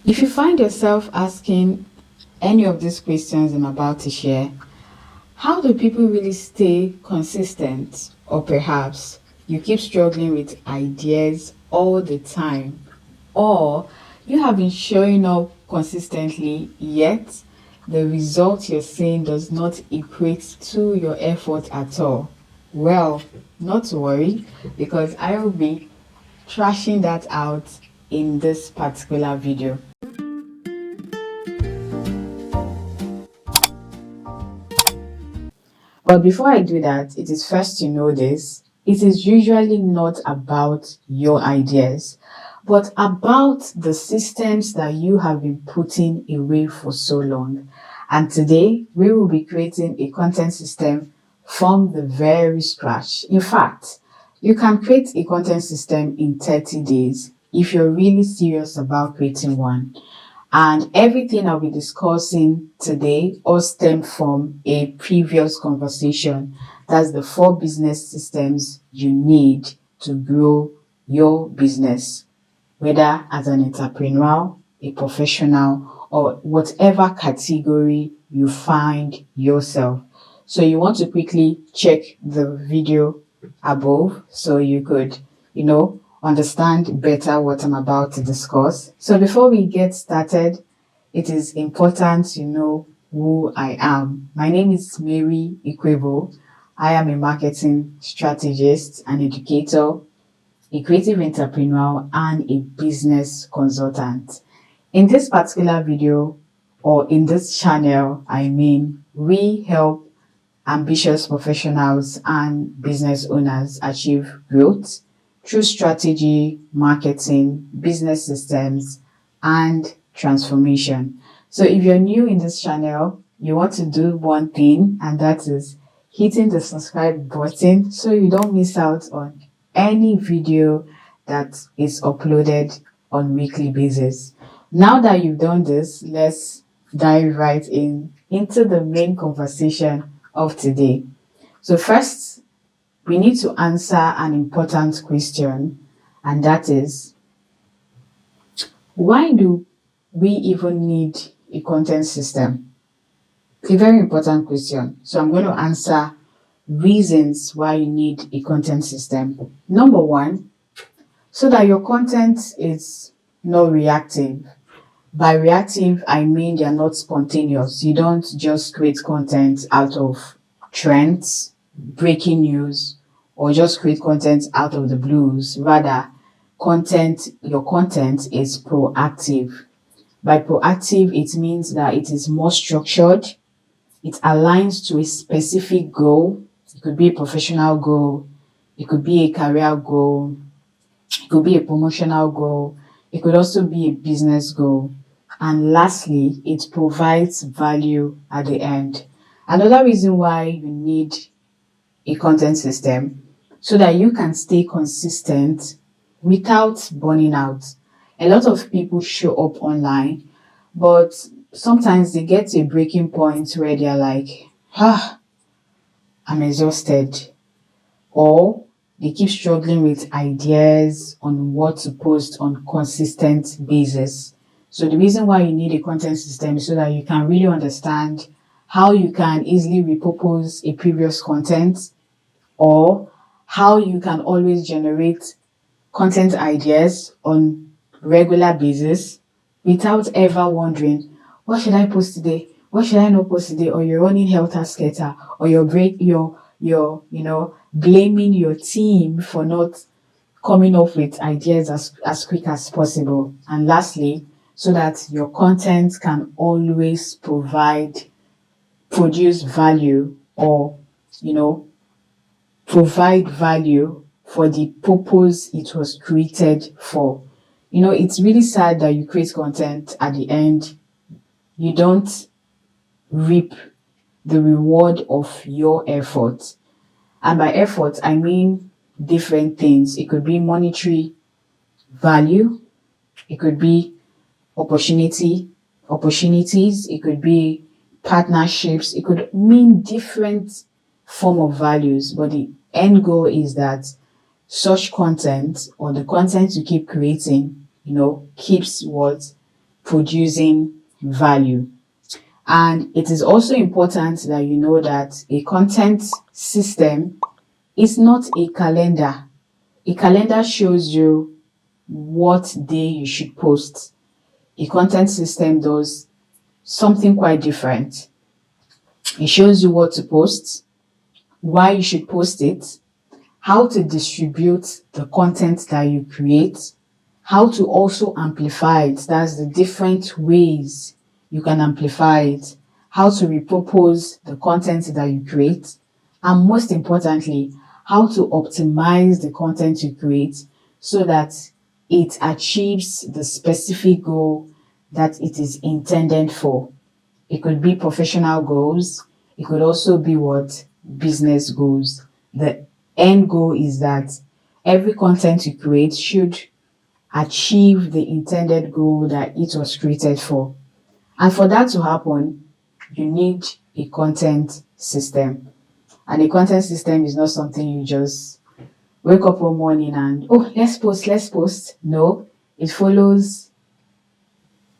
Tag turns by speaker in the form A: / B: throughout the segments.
A: If you find yourself asking any of these questions I'm about to share, how do people really stay consistent? Or perhaps you keep struggling with ideas all the time, or you have been showing up consistently, yet the result you're seeing does not equate to your effort at all. Well, not to worry, because I will be trashing that out in this particular video. But before I do that, it is first to know this. It is usually not about your ideas, but about the systems that you have been putting away for so long. And today, we will be creating a content system from the very scratch. In fact, you can create a content system in 30 days if you're really serious about creating one. And everything I'll be discussing today all stem from a previous conversation. That's the 4 business systems you need to grow your business, whether as an entrepreneur, a professional, or whatever category you find yourself. So you want to quickly check the video above so you could, understand better what I'm about to discuss. So before we get started, it is important to know who I am. My name is Mary Ikwuegbu. I am a marketing strategist, an educator, a creative entrepreneur, and a business consultant. In this particular video, or in this channel, we help ambitious professionals and business owners achieve growth through strategy, marketing, business systems, and transformation. So if you're new in this channel, you want to do one thing, and that is hitting the subscribe button so you don't miss out on any video that is uploaded on weekly basis. Now that you've done this, let's dive right into the main conversation of today. So first, we need to answer an important question, and that is, why do we even need a content system? A very important question. So I'm going to answer reasons why you need a content system. Number one, so that your content is not reactive. By reactive, I mean they're not spontaneous. You don't just create content out of trends, breaking news, or just create content out of the blues. Rather, your content is proactive. By proactive, it means that it is more structured. It aligns to a specific goal. It could be a professional goal. It could be a career goal. It could be a promotional goal. It could also be a business goal. And lastly, it provides value at the end. Another reason why you need a content system, so that you can stay consistent without burning out. A lot of people show up online, but sometimes they get to a breaking point where they're like, I'm exhausted. Or they keep struggling with ideas on what to post on consistent basis. So the reason why you need a content system is so that you can really understand how you can easily repurpose a previous content, or how you can always generate content ideas on regular basis without ever wondering, what should I post today? What should I not post today? Or you're running helter-skelter, or you're blaming your team for not coming up with ideas as quick as possible. And lastly, so that your content can always produce value, or provide value for the purpose it was created for. It's really sad that you create content, at the end you don't reap the reward of your effort. And by effort, I mean different things. It could be monetary value, it could be opportunities, it could be partnerships, it could mean different form of values. But the end goal is that such content, or the content you keep creating, keeps what? producing value. And it is also important that you know that a content system is not a calendar. A calendar shows you what day you should post. A content system does something quite different. It shows you what to post, why you should post it, how to distribute the content that you create, how to also amplify it. That's the different ways you can amplify it, how to repurpose the content that you create, and most importantly, how to optimize the content you create so that it achieves the specific goal that it is intended for. It could be professional goals. It could also be what? Business goals. The end goal is that every content you create should achieve the intended goal that it was created for. And for that to happen, you need a content system. And a content system is not something you just wake up one morning and, oh, let's post. No, it follows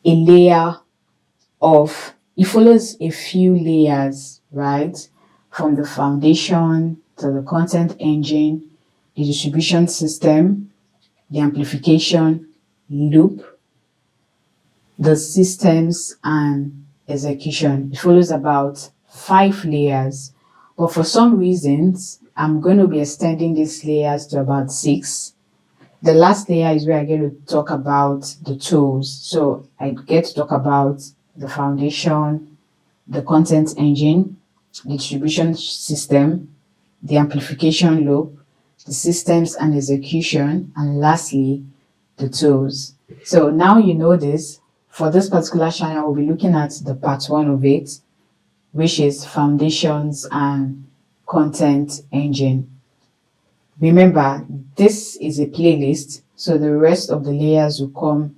A: a layer it follows a few layers, right? From the foundation to the content engine, the distribution system, the amplification loop, the systems, and execution. It follows about 5 layers. But for some reasons, I'm going to be extending these layers to about 6. The last layer is where I get to talk about the tools. So I get to talk about the foundation, the content engine, the distribution system, the amplification loop, the systems and execution, and lastly, the tools. So now you know this. For this particular channel, we'll be looking at the part 1 of it, which is foundations and content engine. Remember, this is a playlist, so the rest of the layers will come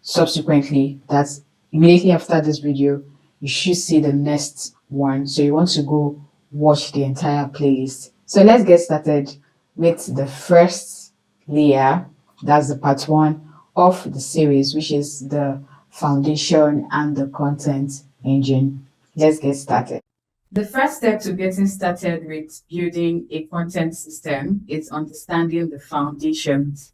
A: subsequently. That's immediately after this video, you should see the next one. So you want to go watch the entire playlist. So let's get started with the first layer. That's the part 1 of the series, which is the foundation and the content engine. Let's get started. The first step to getting started with building a content system is understanding the foundations,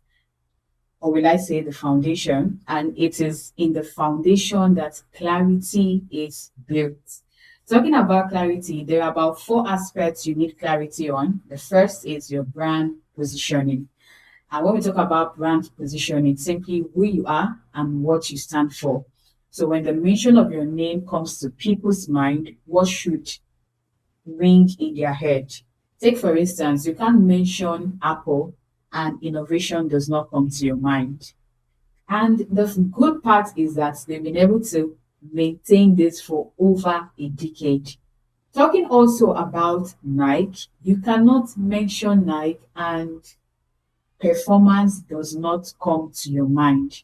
A: or will I say the foundation, and it is in the foundation that clarity is built. Talking about clarity, there are about 4 aspects you need clarity on. The first is your brand positioning. And when we talk about brand positioning, it's simply who you are and what you stand for. So when the mention of your name comes to people's mind, what should ring in their head? Take, for instance, you can't mention Apple and innovation does not come to your mind. And the good part is that they've been able to maintain this for over a decade. Talking also about Nike, you cannot mention Nike and performance does not come to your mind.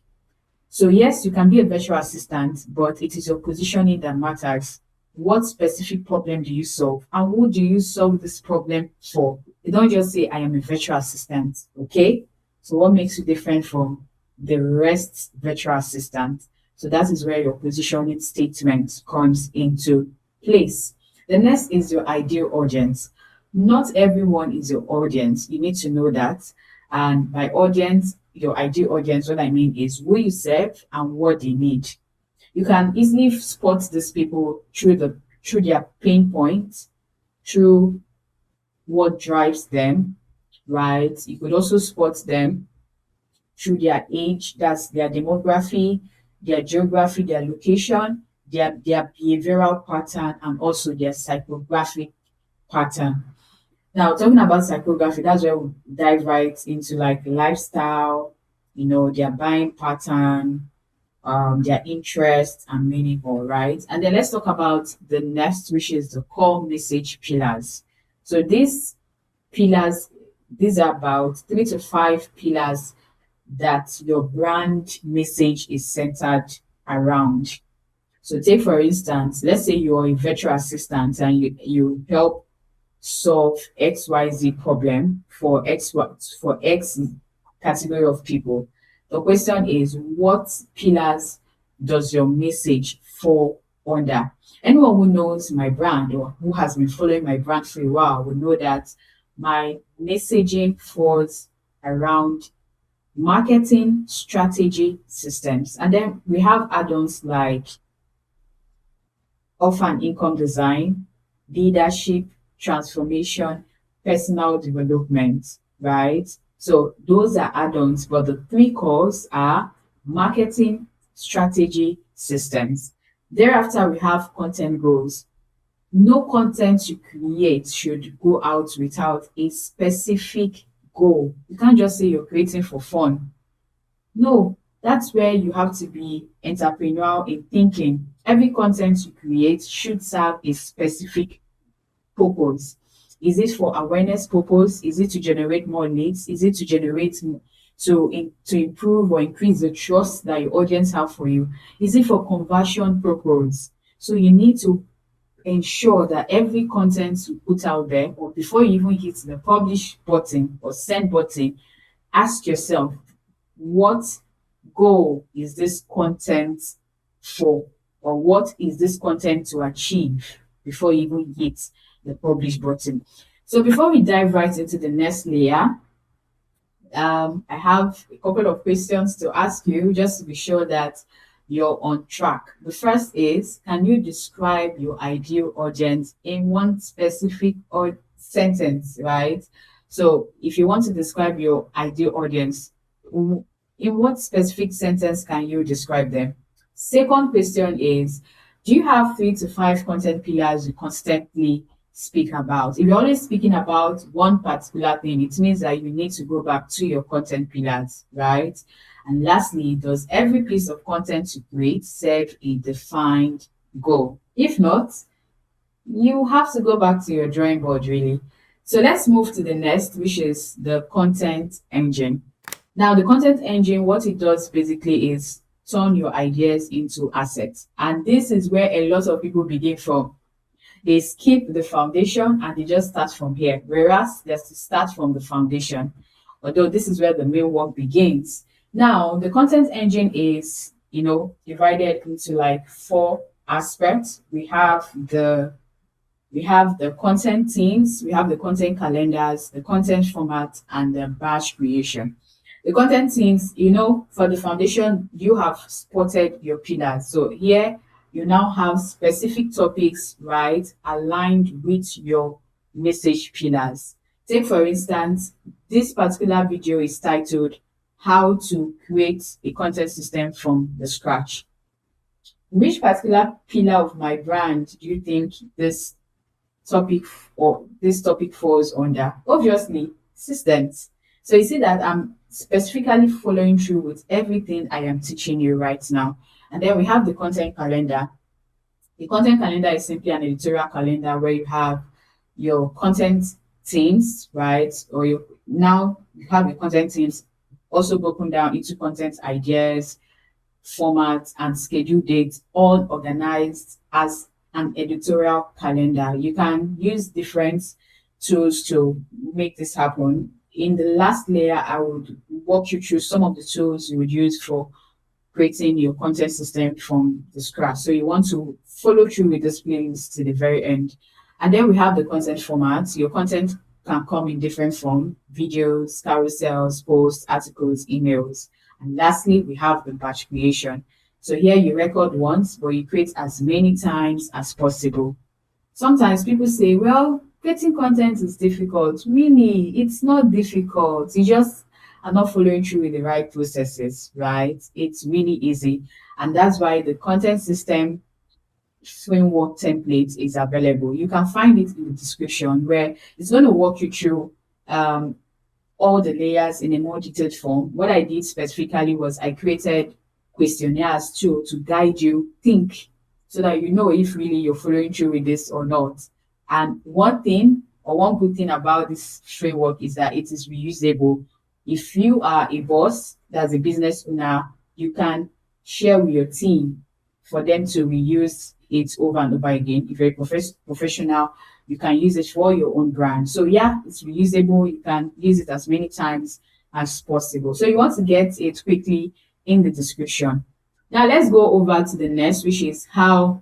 A: So yes, you can be a virtual assistant, but it is your positioning that matters. What specific problem do you solve? And who do you solve this problem for? You don't just say, I am a virtual assistant, okay? So what makes you different from the rest virtual assistant? So that is where your positioning statement comes into place. The next is your ideal audience. Not everyone is your audience. You need to know that. And by audience, your ideal audience, what I mean is who you serve and what they need. You can easily spot these people through their pain points, through what drives them, right? You could also spot them through their age, that's their demography, their geography, their location, their behavioral pattern, and also their psychographic pattern. Now, talking about psychography, that's where we dive right into like lifestyle, their buying pattern, their interests, and many more, right? And then let's talk about the next, which is the core message pillars. So these pillars, these are about 3 to 5 pillars that your brand message is centered around. So take, for instance, let's say you're a virtual assistant and you help solve XYZ problem for X category of people. The question is, what pillars does your message fall under? Anyone who knows my brand or who has been following my brand for a while will know that my messaging falls around marketing, strategy, systems. And then we have add-ons like offer and income design, leadership, transformation, personal development, right? So those are add-ons, but the three cores are marketing, strategy, systems. Thereafter, we have content goals. No content you create should go out without a specific goal. You can't just say you're creating for fun. No, that's where you have to be entrepreneurial in thinking. Every content you create should serve a specific purpose. Is it for awareness purpose? Is it to generate more leads? Is it to generate to improve or increase the trust that your audience have for you? Is it for conversion purpose? So you need to ensure that every content you put out there, or before you even hit the publish button or send button, ask yourself, what goal is this content for? Or what is this content to achieve before you even hit the publish button? So before we dive right into the next layer, I have a couple of questions to ask you just to be sure that you're on track. The first is, can you describe your ideal audience in one specific or sentence, right? So if you want to describe your ideal audience, in what specific sentence can you describe them? Second question is, do you have 3 to 5 content pillars you constantly speak about? If you're always speaking about one particular thing, it means that you need to go back to your content pillars, right? And lastly, does every piece of content you create serve a defined goal? If not, you have to go back to your drawing board, really. So let's move to the next, which is the content engine. Now, the content engine, what it does basically is turn your ideas into assets. And this is where a lot of people begin from. They skip the foundation and they just start from here. Whereas there's to start from the foundation, although this is where the main work begins. Now, the content engine is, divided into like 4 aspects. We have the content teams, we have the content calendars, the content format, and the batch creation. The content teams, for the foundation, you have spotted your pillars. So here you now have specific topics, right, aligned with your message pillars. Take, for instance, this particular video is titled How to Create a Content System from the Scratch. Which particular pillar of my brand do you think topic this topic falls under? Obviously, systems. So you see that I'm specifically following through with everything I am teaching you right now. And then we have the content calendar. The content calendar is simply an editorial calendar where you have your content teams, right? Or now you have your content teams also broken down into content ideas, formats, and schedule dates, all organized as an editorial calendar. You can use different tools to make this happen. In the last layer, I would walk you through some of the tools you would use for creating your content system from the scratch. So you want to follow through with this playlist to the very end. And then we have the content formats. Your content can come in different form: videos, carousels, posts, articles, emails. And lastly, we have the batch creation. So here you record once, but you create as many times as possible. Sometimes people say, well, creating content is difficult. Really, it's not difficult. You just are not following through with the right processes, right? It's really easy. And that's why the content system framework template is available. You can find it in the description, where it's going to walk you through all the layers in a more detailed form. What I did specifically was I created questionnaires too to guide you think, so that you know if really you're following through with this or not. And one good thing about this framework is that it is reusable. If you are a boss, that's a business owner, you can share with your team for them to reuse it over and over again. If you're a professional, you can use it for your own brand. So yeah, it's reusable. You can use it as many times as possible. So you want to get it quickly in the description. Now let's go over to the next, which is how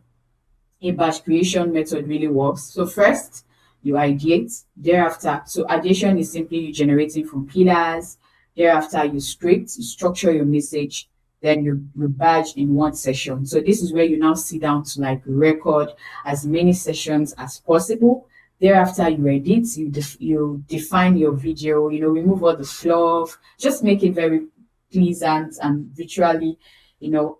A: a batch creation method really works. So first, you ideate. Thereafter, so ideation is simply you generating from pillars. Thereafter, you script, you structure your message, then you badge in one session. So this is where you now sit down to like record as many sessions as possible. Thereafter, you edit, you define your video, remove all the fluff, just make it very pleasant and visually, you know,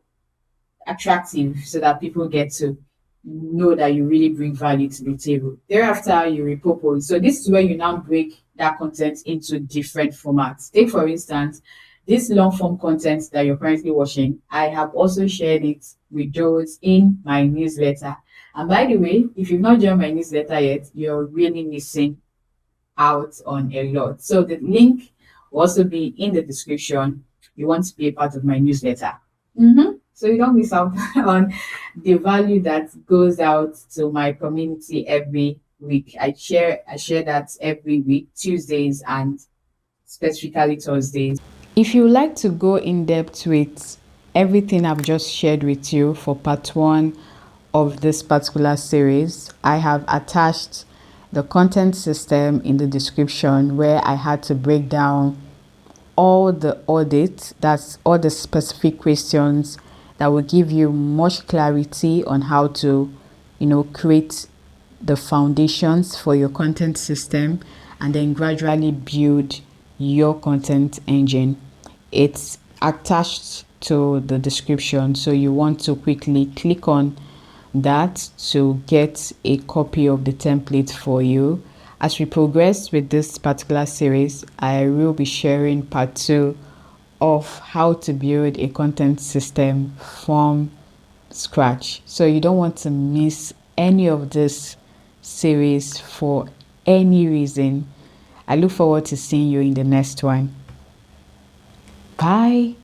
A: attractive so that people get to know that you really bring value to the table. Thereafter, you repurpose. So this is where you now break that content into different formats. Take, for instance, this long form content that you're currently watching. I have also shared it with those in my newsletter. And by the way, if you've not joined my newsletter yet, you're really missing out on a lot. So the link will also be in the description. You want to be a part of my newsletter. So you don't miss out on the value that goes out to my community every week. I share that every week, Tuesdays and specifically Thursdays. If you would like to go in depth with everything I've just shared with you for part one of this particular series, I have attached the content system in the description where I had to break down all the audits, that's all the specific questions that will give you much clarity on how to, create the foundations for your content system and then gradually build your content engine. It's attached to the description, so you want to quickly click on that to get a copy of the template for you. As we progress with this particular series, I will be sharing part two of how to build a content system from scratch. So you don't want to miss any of this series for any reason. I look forward to seeing you in the next one. Bye.